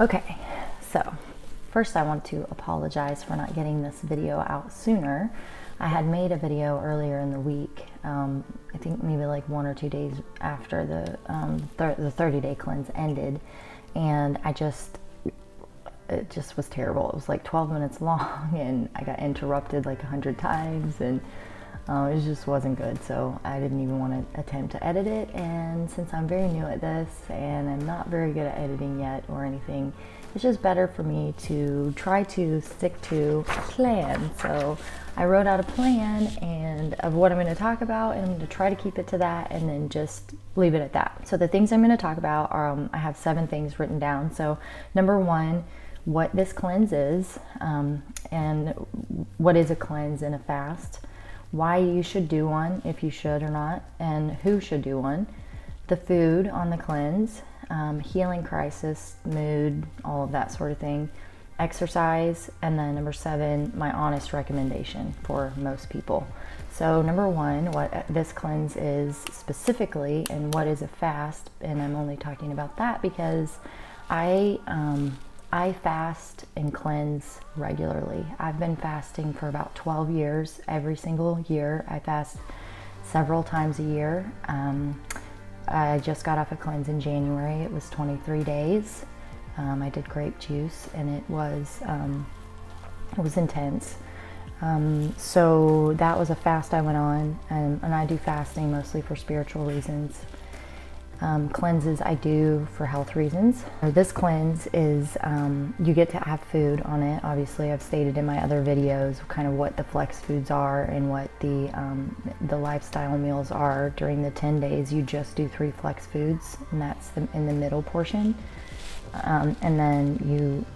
Okay, so first I want to apologize for not getting this video out sooner. I had made a video earlier in the week, I think maybe like 1 or 2 days after the 30-day cleanse ended, and it just was terrible. It was like 12 minutes long and I got interrupted like 100 times, and it just wasn't good, so I didn't even want to attempt to edit it. And since I'm very new at this and I'm not very good at editing yet or anything, it's just better for me to try to stick to a plan. So I wrote out a plan and of what I'm going to talk about, and I'm going to try to keep it to that and then just leave it at that. So the things I'm going to talk about are, I have 7 things written down. So number 1, what this cleanse is, and what is a cleanse and a fast, why you should do one, if you should or not, and who should do one, the food on the cleanse, healing crisis, mood, all of that sort of thing, exercise, and then number 7, my honest recommendation for most people. So number 1, what this cleanse is specifically, and what is a fast, and I'm only talking about that because I fast and cleanse regularly. I've been fasting for about 12 years. Every single year I fast several times a year. I just got off a cleanse in January. It was 23 days. I did grape juice, and it was intense. So that was a fast I went on, and I do fasting mostly for spiritual reasons. Cleanses I do for health reasons. This cleanse is, you get to have food on it. Obviously, I've stated in my other videos kind of what the flex foods are and what the lifestyle meals are. During the 10 days, you just do 3 flex foods, and that's in the middle portion. And then you,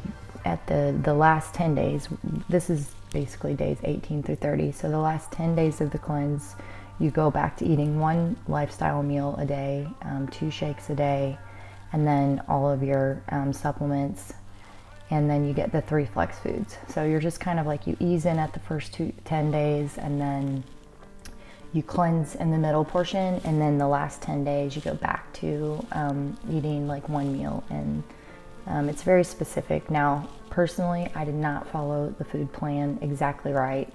at the last 10 days, this is basically days 18 through 30. So the last 10 days of the cleanse, you go back to eating 1 lifestyle meal a day, 2 shakes a day, and then all of your supplements, and then you get the 3 flex foods. So you're just kind of like, you ease in at the first 10 days, and then you cleanse in the middle portion, and then the last 10 days you go back to eating like 1 meal, and it's very specific. Now, personally, I did not follow the food plan exactly right.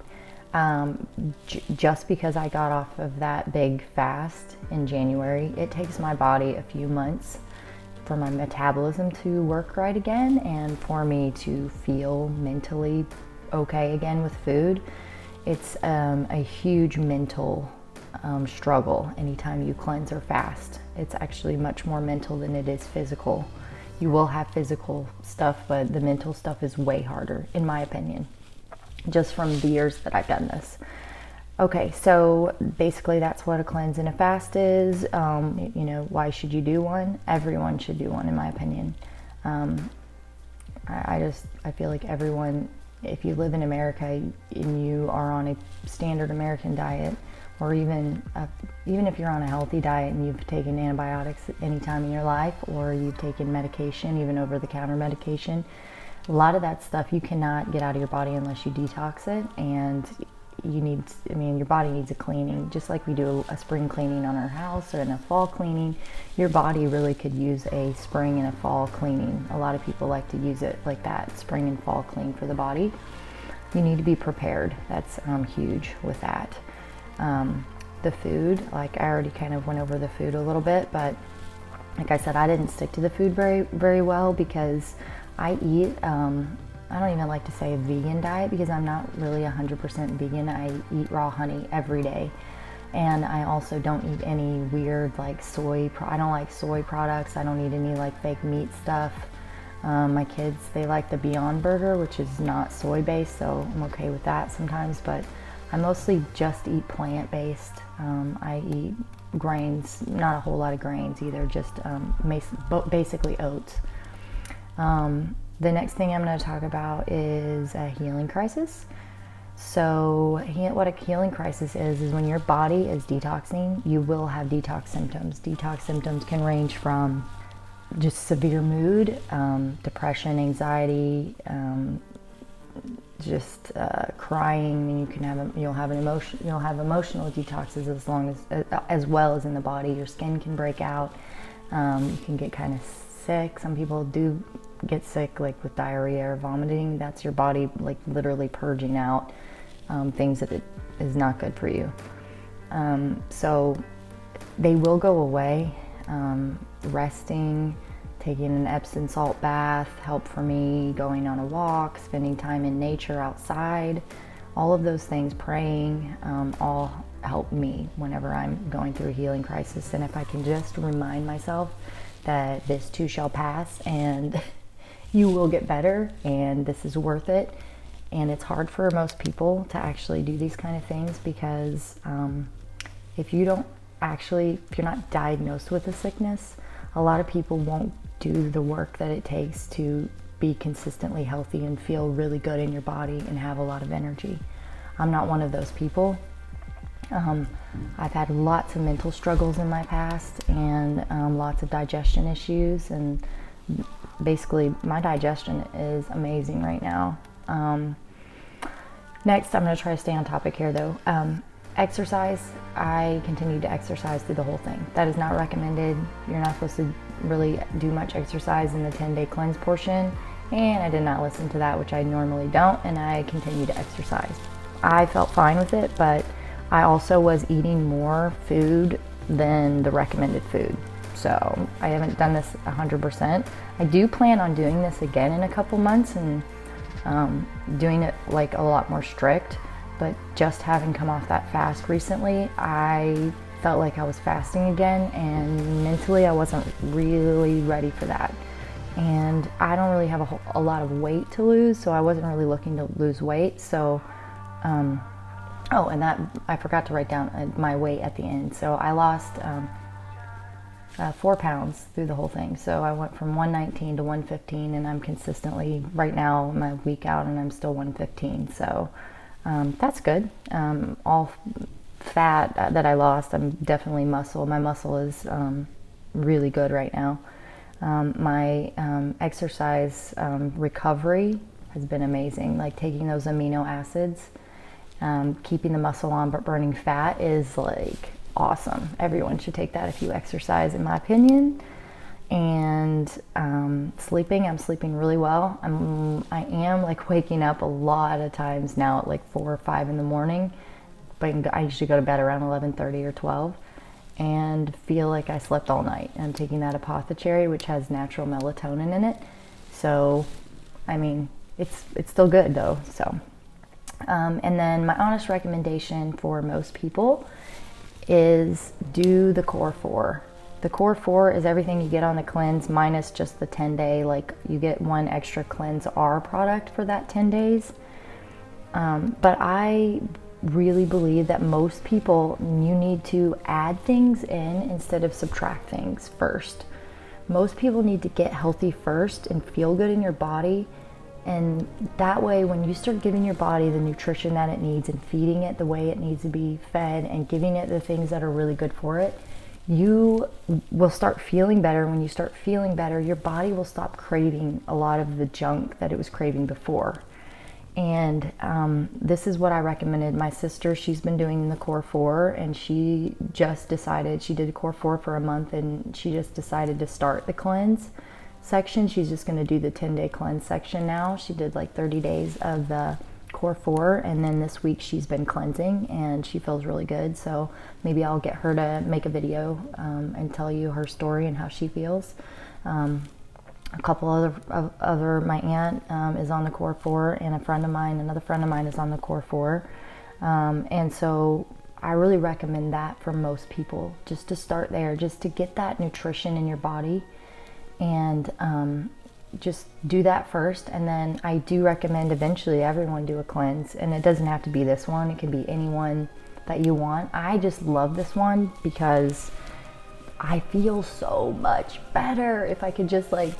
Just because I got off of that big fast in January, it takes my body a few months for my metabolism to work right again, and for me to feel mentally okay again with food. It's a huge mental struggle anytime you cleanse or fast. It's actually much more mental than it is physical. You will have physical stuff, but the mental stuff is way harder, in my opinion, just from the years that I've done this. Okay, so basically that's what a cleanse and a fast is. You know, why should you do one? Everyone should do one, in my opinion. I feel like everyone, if you live in America and you are on a standard American diet, or even if you're on a healthy diet and you've taken antibiotics any time in your life, or you've taken medication, even over-the-counter medication, a lot of that stuff you cannot get out of your body unless you detox it, and your body needs a cleaning. Just like we do a spring cleaning on our house and a fall cleaning, your body really could use a spring and a fall cleaning. A lot of people like to use it like that, spring and fall clean for the body. You need to be prepared. That's huge with that. The food, like I already kind of went over the food a little bit, but like I said, I didn't stick to the food very, very well because I eat, I don't even like to say a vegan diet because I'm not really 100% vegan. I eat raw honey every day. And I also don't eat any weird like I don't like soy products. I don't eat any like fake meat stuff. My kids, they like the Beyond Burger, which is not soy based, so I'm okay with that sometimes, but I mostly just eat plant-based. I eat grains, not a whole lot of grains either, just basically oats. The next thing I'm going to talk about is a healing crisis. So what a healing crisis is when your body is detoxing, you will have detox symptoms. Detox symptoms can range from just severe mood, depression, anxiety, just crying. You'll have emotional detoxes as well as in the body. Your skin can break out. You can get kind of sick. Some people do get sick, like with diarrhea or vomiting. That's your body like literally purging out things that it is not good for you. So they will go away. Resting, taking an Epsom salt bath help for me, going on a walk, spending time in nature outside, all of those things, praying, all help me whenever I'm going through a healing crisis. And if I can just remind myself that this too shall pass and you will get better and this is worth it. And it's hard for most people to actually do these kind of things because if you're not diagnosed with a sickness, a lot of people won't do the work that it takes to be consistently healthy and feel really good in your body and have a lot of energy. I'm not one of those people. I've had lots of mental struggles in my past and lots of digestion issues, and basically my digestion is amazing right now. Next, I'm going to try to stay on topic here though. Exercise. I continue to exercise through the whole thing. That is not recommended. You're not supposed to really do much exercise in the 10-day cleanse portion, and I did not listen to that, which I normally don't, and I continue to exercise. I felt fine with it, but I also was eating more food than the recommended food. So I haven't done this 100%. I do plan on doing this again in a couple months and doing it like a lot more strict. But just having come off that fast recently, I felt like I was fasting again, and mentally I wasn't really ready for that. And I don't really have a lot of weight to lose, so I wasn't really looking to lose weight. So, oh, and that I forgot to write down my weight at the end. So I lost 4 pounds through the whole thing. So I went from 119 to 115, and I'm consistently right now I'm a week out, and I'm still 115. So. That's good. All fat that I lost, I'm definitely muscle. My muscle is really good right now. My exercise recovery has been amazing. Like taking those amino acids, keeping the muscle on but burning fat is like awesome. Everyone should take that if you exercise, in my opinion. And sleeping, I'm sleeping really well. I am like waking up a lot of times now at like 4 or 5 in the morning, but I usually go to bed around 11:30 or 12 and feel like I slept all night. I'm taking that apothecary, which has natural melatonin in it. So, I mean, it's still good though. So, and then my honest recommendation for most people is do the core 4. The core 4 is everything you get on the cleanse minus just the 10-day, like you get 1 extra Cleanse R product for that 10 days. But I really believe that most people, you need to add things in instead of subtract things first. Most people need to get healthy first and feel good in your body. And that way, when you start giving your body the nutrition that it needs and feeding it the way it needs to be fed and giving it the things that are really good for it, you will start feeling better. When you start feeling better, your body will stop craving a lot of the junk that it was craving before. And this is what I recommended. My sister, she's been doing the core 4, and she just decided, she did core 4 for a month, and she just decided to start the cleanse section. She's just going to do the 10-day cleanse section now. She did like 30 days of the core 4, and then this week she's been cleansing, and she feels really good. So maybe I'll get her to make a video and tell you her story and how she feels. A couple other my aunt is on the core 4, and another friend of mine is on the core 4. And so I really recommend that for most people, just to start there, just to get that nutrition in your body, and just do that first. And then I do recommend eventually everyone do a cleanse, and it doesn't have to be this one. It can be any one that you want. I just love this one because I feel so much better. If I could just like,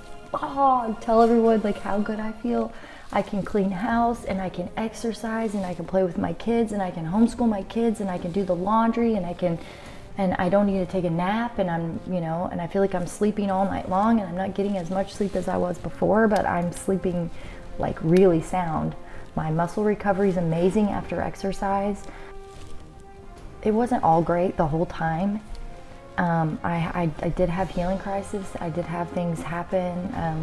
tell everyone like how good I feel. I can clean house, and I can exercise, and I can play with my kids, and I can homeschool my kids, and I can do the laundry, and I don't need to take a nap, and and I feel like I'm sleeping all night long, and I'm not getting as much sleep as I was before, but I'm sleeping like really sound. My muscle recovery is amazing after exercise. It wasn't all great the whole time, I did have healing crisis. I did have things happen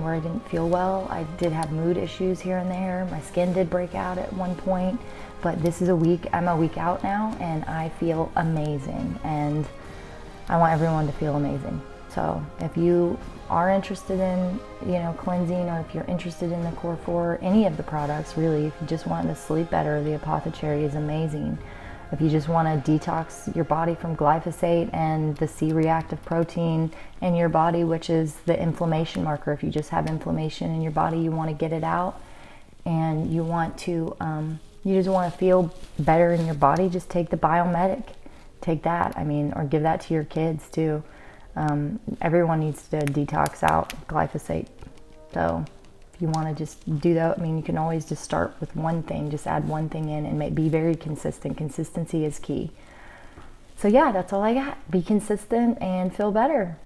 where I didn't feel well. I did have mood issues here and there. My skin did break out at one point, but this is I'm a week out now, and I feel amazing, and I want everyone to feel amazing. So if you are interested in, cleansing, or if you're interested in the Core 4, any of the products really, if you just want to sleep better, the Apothecary is amazing. If you just want to detox your body from glyphosate and the C-reactive protein in your body, which is the inflammation marker. If you just have inflammation in your body, you want to get it out, and you want to, you just want to feel better in your body, just take the Biomedic. Take that, or give that to your kids too. Everyone needs to detox out glyphosate. So if you want to just do that, you can always just start with one thing, just add one thing in, and be very consistent. Consistency is key. So yeah, that's all I got. Be consistent and feel better.